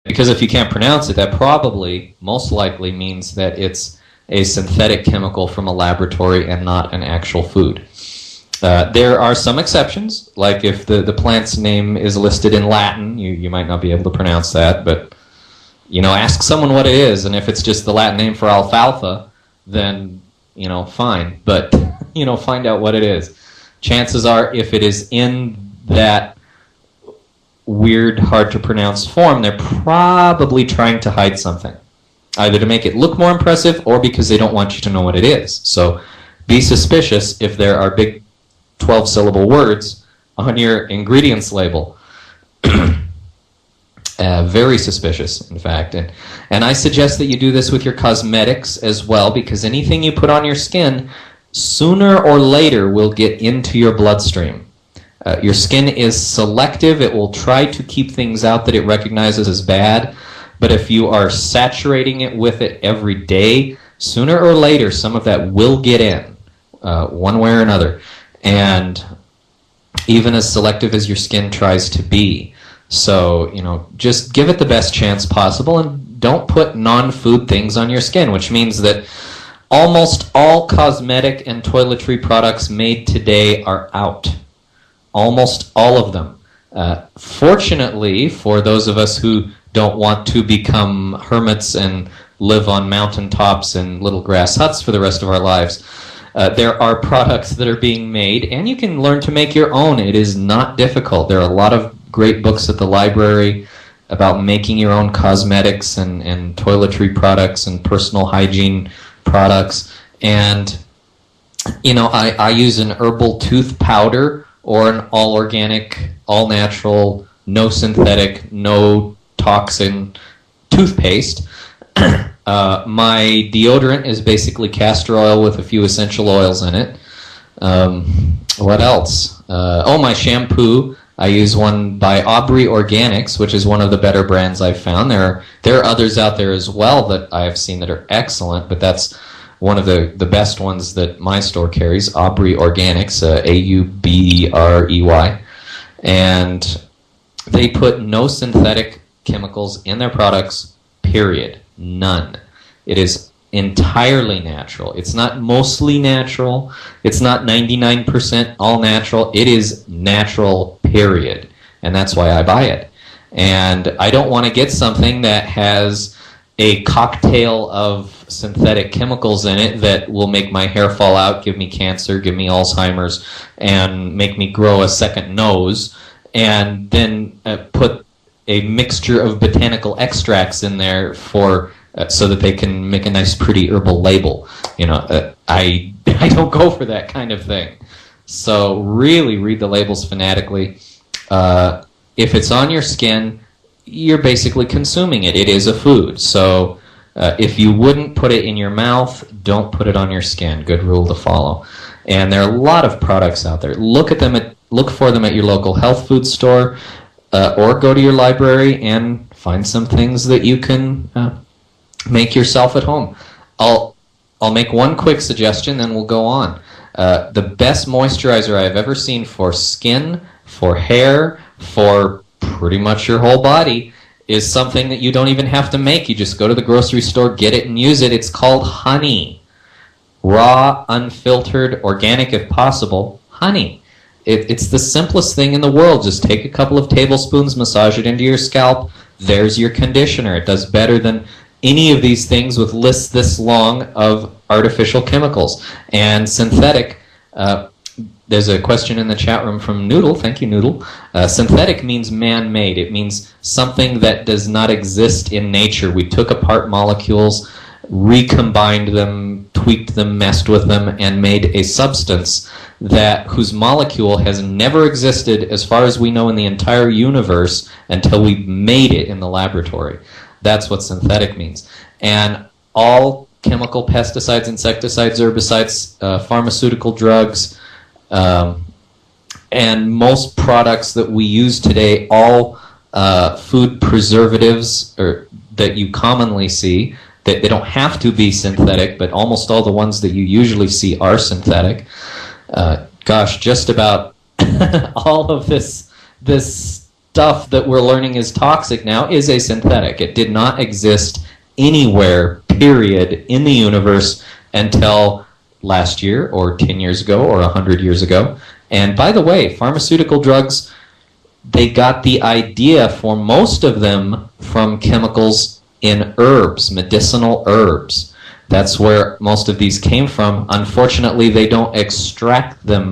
Because if you can't pronounce it, that probably, most likely, means that it's a synthetic chemical from a laboratory and not an actual food. There are some exceptions, like if the plant's name is listed in Latin, you might not be able to pronounce that, but ask someone what it is, and if it's just the Latin name for alfalfa, then fine. But find out what it is. Chances are, if it is in that weird, hard to pronounce form, they're probably trying to hide something, either to make it look more impressive or because they don't want you to know what it is. So be suspicious if there are big 12-syllable words on your ingredients label. Very suspicious, in fact. And I suggest that you do this with your cosmetics as well, because anything you put on your skin, sooner or later, will get into your bloodstream. Your skin is selective. It will try to keep things out that it recognizes as bad. But if you are saturating it with it every day, sooner or later, some of that will get in, one way or another. And even as selective as your skin tries to be. So, just give it the best chance possible and don't put non-food things on your skin, which means that almost all cosmetic and toiletry products made today are out. Almost all of them. Fortunately, for those of us who don't want to become hermits and live on mountaintops and little grass huts for the rest of our lives, there are products that are being made, and you can learn to make your own. It is not difficult. There are a lot of great books at the library about making your own cosmetics and toiletry products and personal hygiene products. And, I use an herbal tooth powder or an all-organic, all-natural, no synthetic, no toxin toothpaste. My deodorant is basically castor oil with a few essential oils in it. What else? My shampoo. I use one by Aubrey Organics, which is one of the better brands I've found. There are others out there as well that I have seen that are excellent, but that's one of the best ones that my store carries, Aubrey Organics, Aubrey. And they put no synthetic chemicals in their products, period. None. It is entirely natural. It's not mostly natural. It's not 99% all natural. It is natural, period. And that's why I buy it. And I don't want to get something that has a cocktail of synthetic chemicals in it that will make my hair fall out, give me cancer, give me Alzheimer's, and make me grow a second nose, and then put a mixture of botanical extracts in there for so that they can make a nice, pretty herbal label. I don't go for that kind of thing. So really read the labels fanatically. If it's on your skin, you're basically consuming it. It is a food. So if you wouldn't put it in your mouth, don't put it on your skin. Good rule to follow. And there are a lot of products out there. Look for them at your local health food store, or go to your library and find some things that you can make yourself at home. I'll make one quick suggestion, then we'll go on. The best moisturizer I've ever seen for skin, for hair, for pretty much your whole body is something that you don't even have to make. You just go to the grocery store, get it, and use it. It's called honey. Raw, unfiltered, organic if possible, honey. It's the simplest thing in the world. Just take a couple of tablespoons, massage it into your scalp. There's your conditioner. It does better than any of these things with lists this long of artificial chemicals. And synthetic, there's a question in the chat room from Noodle. Thank you, Noodle. Synthetic means man-made. It means something that does not exist in nature. We took apart molecules, recombined them, tweaked them, messed with them, and made a substance whose molecule has never existed, as far as we know, in the entire universe until we made it in the laboratory. That's what synthetic means. And all chemical pesticides, insecticides, herbicides, pharmaceutical drugs, and most products that we use today, all food preservatives that you commonly see, that they don't have to be synthetic, but almost all the ones that you usually see are synthetic. Just about all of this stuff that we're learning is toxic now is a synthetic. It did not exist anywhere, period, in the universe until last year or 10 years ago or 100 years ago. And by the way, pharmaceutical drugs, they got the idea for most of them from chemicals in herbs, medicinal herbs. That's where most of these came from. Unfortunately, they don't extract them